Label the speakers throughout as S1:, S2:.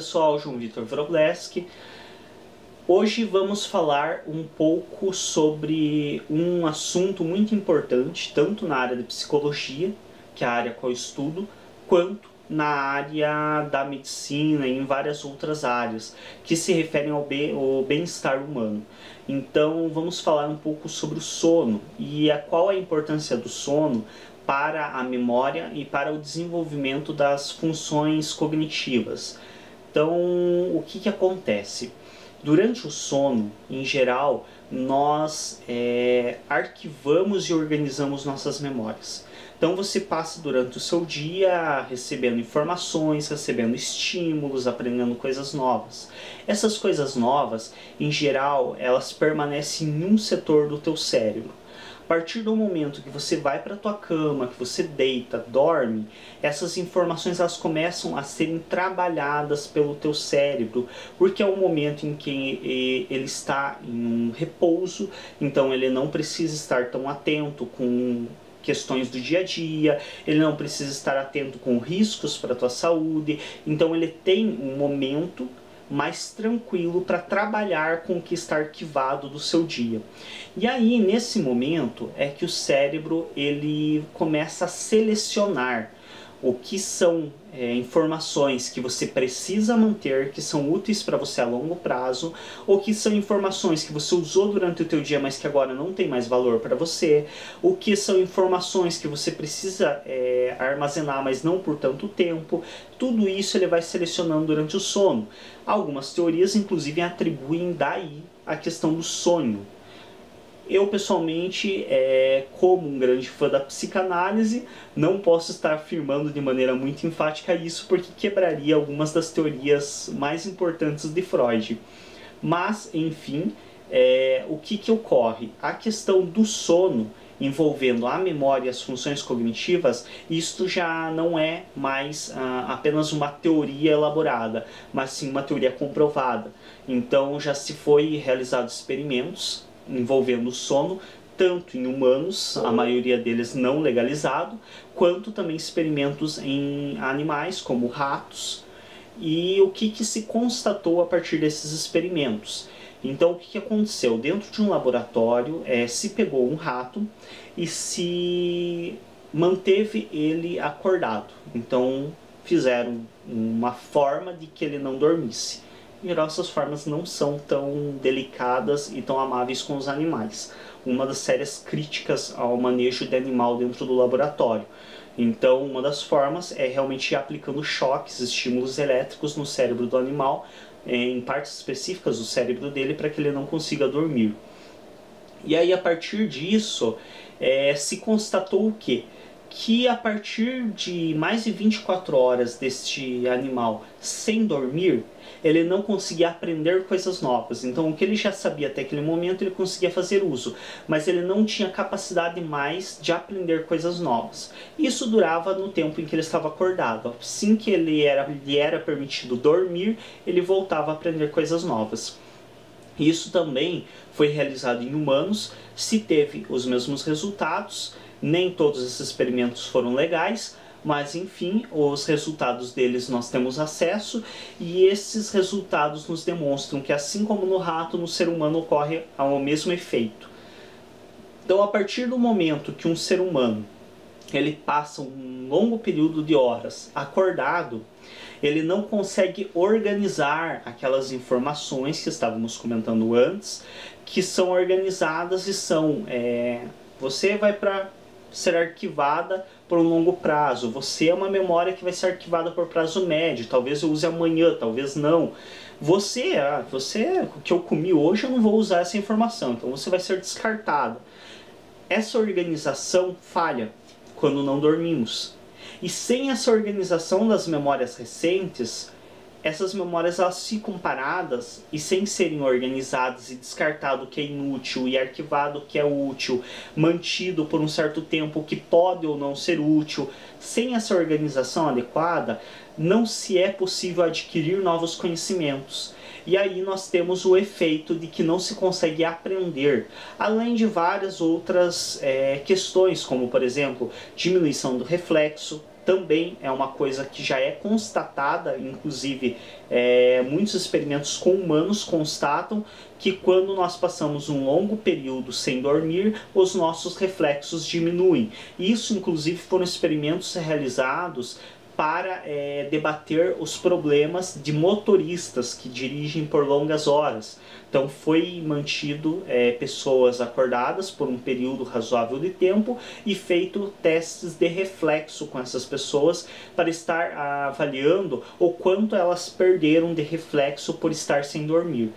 S1: pessoal, João Vitor Wrobleski. Hoje vamos falar um pouco sobre um assunto muito importante, tanto na área de psicologia, que é a área qual eu estudo, quanto na área da medicina e em várias outras áreas, que se referem ao bem-estar humano. Então vamos falar um pouco sobre o sono e qual a importância do sono para a memória e para o desenvolvimento das funções cognitivas. Então, o que acontece? Durante o sono, em geral, nós arquivamos e organizamos nossas memórias. Então você passa durante o seu dia recebendo informações, recebendo estímulos, aprendendo coisas novas. Essas coisas novas, em geral, elas permanecem em um setor do teu cérebro. A partir do momento que você vai para a tua cama, que você deita, dorme, essas informações elas começam a serem trabalhadas pelo teu cérebro, porque é o momento em que ele está em um repouso, então ele não precisa estar tão atento com questões do dia a dia, ele não precisa estar atento com riscos para a tua saúde, então ele tem um momento mais tranquilo para trabalhar com o que está arquivado do seu dia. E aí, nesse momento, é que o cérebro ele começa a selecionar o que são informações que você precisa manter, que são úteis para você a longo prazo, ou que são informações que você usou durante o teu dia, mas que agora não tem mais valor para você, o que são informações que você precisa armazenar, mas não por tanto tempo. Tudo isso ele vai selecionando durante o sono. Algumas teorias, inclusive, atribuem daí a questão do sonho. Eu, pessoalmente, como um grande fã da psicanálise, não posso estar afirmando de maneira muito enfática isso, porque quebraria algumas das teorias mais importantes de Freud. Mas, enfim, o que ocorre? A questão do sono, envolvendo a memória e as funções cognitivas, isto já não é mais apenas uma teoria elaborada, mas sim uma teoria comprovada. Então já se foi realizado experimentos envolvendo o sono, tanto em humanos, a maioria deles não legalizado, quanto também experimentos em animais, como ratos. E o que se constatou a partir desses experimentos? Então, o que aconteceu? Dentro de um laboratório, se pegou um rato e se manteve ele acordado. Então, fizeram uma forma de que ele não dormisse. Em geral, essas formas não são tão delicadas e tão amáveis com os animais. Uma das sérias críticas ao manejo de animal dentro do laboratório. Então, uma das formas é realmente ir aplicando choques, estímulos elétricos no cérebro do animal, em partes específicas do cérebro dele, para que ele não consiga dormir. E aí, a partir disso, se constatou o quê? Que a partir de mais de 24 horas deste animal sem dormir, ele não conseguia aprender coisas novas. Então o que ele já sabia até aquele momento ele conseguia fazer uso, mas ele não tinha capacidade mais de aprender coisas novas. Isso durava no tempo em que ele estava acordado. Assim que lhe era permitido dormir, ele voltava a aprender coisas novas. Isso também foi realizado em humanos, se teve os mesmos resultados. Nem todos esses experimentos foram legais, mas enfim, os resultados deles nós temos acesso e esses resultados nos demonstram que assim como no rato, no ser humano ocorre o mesmo efeito. Então, a partir do momento que um ser humano ele passa um longo período de horas acordado, ele não consegue organizar aquelas informações que estávamos comentando antes, que são organizadas e são... você vai para ser arquivada por um longo prazo. Você é uma memória que vai ser arquivada por prazo médio. Talvez eu use amanhã, talvez não. Você, o que eu comi hoje, eu não vou usar essa informação. Então você vai ser descartado. Essa organização falha quando não dormimos. E sem essa organização das memórias recentes, essas memórias elas ficam paradas e sem serem organizadas e descartado o que é inútil e arquivado o que é útil, mantido por um certo tempo o que pode ou não ser útil, sem essa organização adequada, não se é possível adquirir novos conhecimentos. E aí nós temos o efeito de que não se consegue aprender, além de várias outras questões, como por exemplo, diminuição do reflexo, também é uma coisa que já é constatada, inclusive muitos experimentos com humanos constatam que quando nós passamos um longo período sem dormir, os nossos reflexos diminuem. Isso, inclusive, foram experimentos realizados para debater os problemas de motoristas que dirigem por longas horas. Então foi mantido pessoas acordadas por um período razoável de tempo e feito testes de reflexo com essas pessoas para estar avaliando o quanto elas perderam de reflexo por estar sem dormir.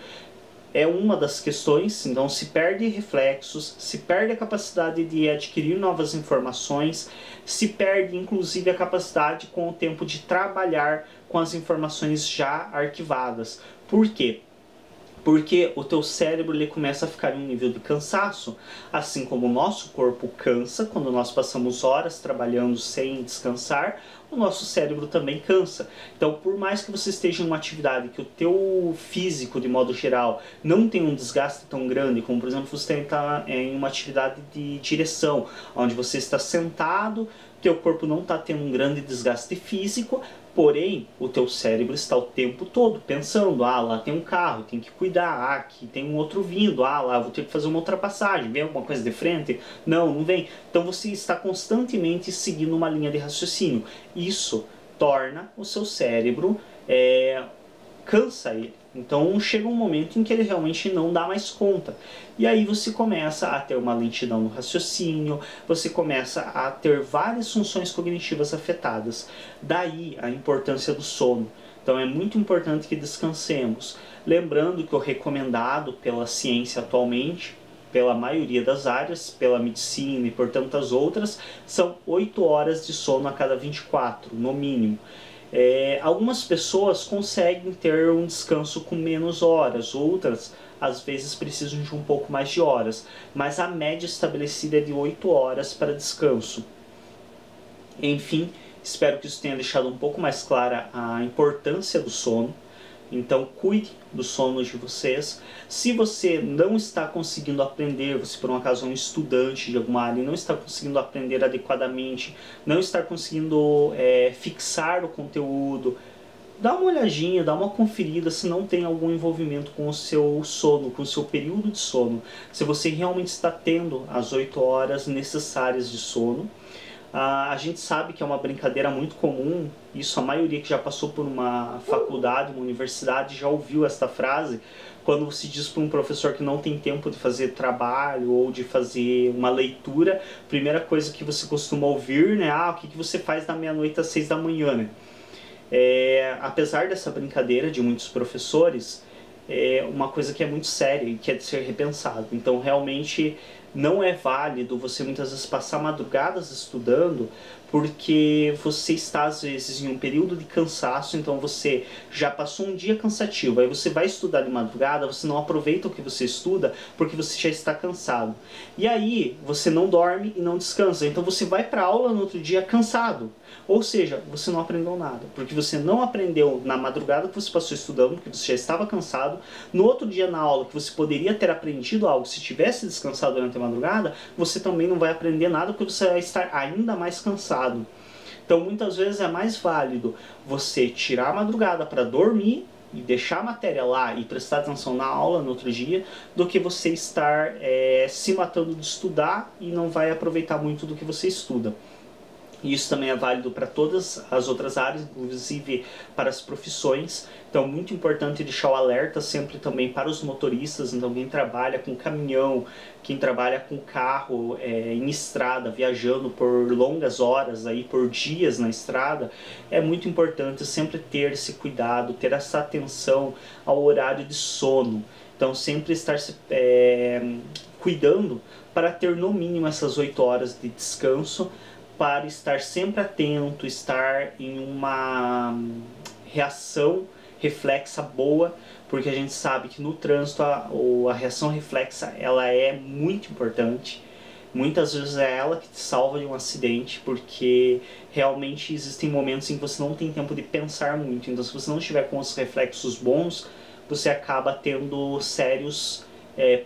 S1: É uma das questões, então se perde reflexos, se perde a capacidade de adquirir novas informações, se perde inclusive a capacidade com o tempo de trabalhar com as informações já arquivadas. Por quê? Porque o teu cérebro ele começa a ficar em um nível de cansaço, assim como o nosso corpo cansa quando nós passamos horas trabalhando sem descansar, o nosso cérebro também cansa. Então, por mais que você esteja em uma atividade que o teu físico, de modo geral, não tem um desgaste tão grande, como por exemplo você está em uma atividade de direção, onde você está sentado, teu corpo não está tendo um grande desgaste físico, porém, o teu cérebro está o tempo todo pensando, lá tem um carro, tem que cuidar, aqui tem um outro vindo, lá vou ter que fazer uma ultrapassagem, vem alguma coisa de frente? Não vem. Então você está constantemente seguindo uma linha de raciocínio. Isso torna o seu cérebro, cansa ele. Então chega um momento em que ele realmente não dá mais conta. E aí você começa a ter uma lentidão no raciocínio, você começa a ter várias funções cognitivas afetadas. Daí a importância do sono. Então é muito importante que descansemos. Lembrando que o recomendado pela ciência atualmente, pela maioria das áreas, pela medicina e por tantas outras, são 8 horas de sono a cada 24, no mínimo. Algumas pessoas conseguem ter um descanso com menos horas, outras às vezes precisam de um pouco mais de horas, mas a média estabelecida é de 8 horas para descanso. Enfim, espero que isso tenha deixado um pouco mais clara a importância do sono. Então cuide do sono de vocês. Se você não está conseguindo aprender, você por um acaso é um estudante de alguma área e não está conseguindo aprender adequadamente, não está conseguindo fixar o conteúdo, dá uma olhadinha, dá uma conferida se não tem algum envolvimento com o seu sono, com o seu período de sono. Se você realmente está tendo as 8 horas necessárias de sono. A gente sabe que é uma brincadeira muito comum, isso a maioria que já passou por uma faculdade, uma universidade, já ouviu esta frase, quando se diz para um professor que não tem tempo de fazer trabalho ou de fazer uma leitura, a primeira coisa que você costuma ouvir, né, o que você faz da meia-noite às 6 da manhã, né? Apesar dessa brincadeira de muitos professores, é uma coisa que é muito séria e que é de ser repensado. Então realmente não é válido você muitas vezes passar madrugadas estudando, porque você está às vezes em um período de cansaço, então você já passou um dia cansativo, aí você vai estudar de madrugada, você não aproveita o que você estuda porque você já está cansado. E aí você não dorme e não descansa, então você vai para a aula no outro dia cansado. Ou seja, você não aprendeu nada, porque você não aprendeu na madrugada que você passou estudando, porque você já estava cansado. No outro dia na aula que você poderia ter aprendido algo se tivesse descansado durante a madrugada, você também não vai aprender nada porque você vai estar ainda mais cansado. Então muitas vezes é mais válido você tirar a madrugada para dormir e deixar a matéria lá e prestar atenção na aula no outro dia, do que você estar se matando de estudar e não vai aproveitar muito do que você estuda. E isso também é válido para todas as outras áreas, inclusive para as profissões. Então, muito importante deixar o alerta sempre também para os motoristas. Então, quem trabalha com caminhão, quem trabalha com carro em estrada, viajando por longas horas, aí, por dias na estrada, é muito importante sempre ter esse cuidado, ter essa atenção ao horário de sono. Então, sempre estar se cuidando para ter no mínimo essas 8 horas de descanso, para estar sempre atento, estar em uma reação reflexa boa, porque a gente sabe que no trânsito a reação reflexa ela é muito importante. Muitas vezes é ela que te salva de um acidente, porque realmente existem momentos em que você não tem tempo de pensar muito. Então, se você não estiver com os reflexos bons, você acaba tendo sérios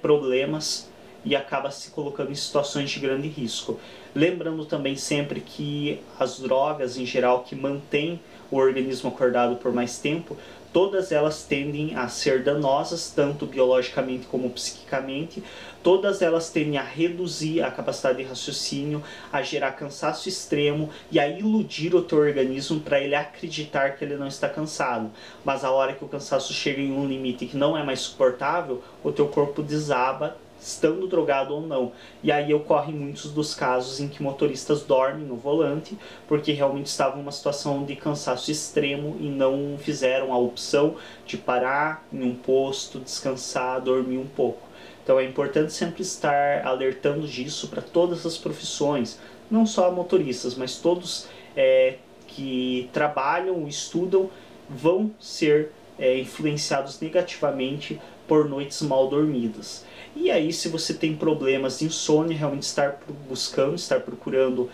S1: problemas e acaba se colocando em situações de grande risco. Lembrando também sempre que as drogas em geral que mantêm o organismo acordado por mais tempo, todas elas tendem a ser danosas, tanto biologicamente como psiquicamente. Todas elas tendem a reduzir a capacidade de raciocínio, a gerar cansaço extremo e a iludir o teu organismo para ele acreditar que ele não está cansado. Mas a hora que o cansaço chega em um limite que não é mais suportável, o teu corpo desaba, estando drogado ou não. E aí ocorrem muitos dos casos em que motoristas dormem no volante porque realmente estavam em uma situação de cansaço extremo e não fizeram a opção de parar em um posto, descansar, dormir um pouco. Então é importante sempre estar alertando disso para todas as profissões, não só motoristas, mas todos que trabalham, estudam, vão ser influenciados negativamente por noites mal dormidas. E aí, se você tem problemas de insônia, realmente estar procurando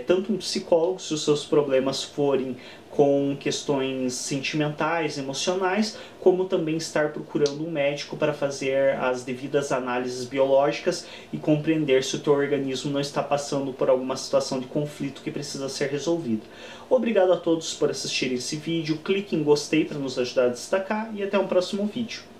S1: tanto um psicólogo, se os seus problemas forem com questões sentimentais, emocionais, como também estar procurando um médico para fazer as devidas análises biológicas e compreender se o teu organismo não está passando por alguma situação de conflito que precisa ser resolvida. Obrigado a todos por assistirem esse vídeo, clique em gostei para nos ajudar a destacar e até um próximo vídeo.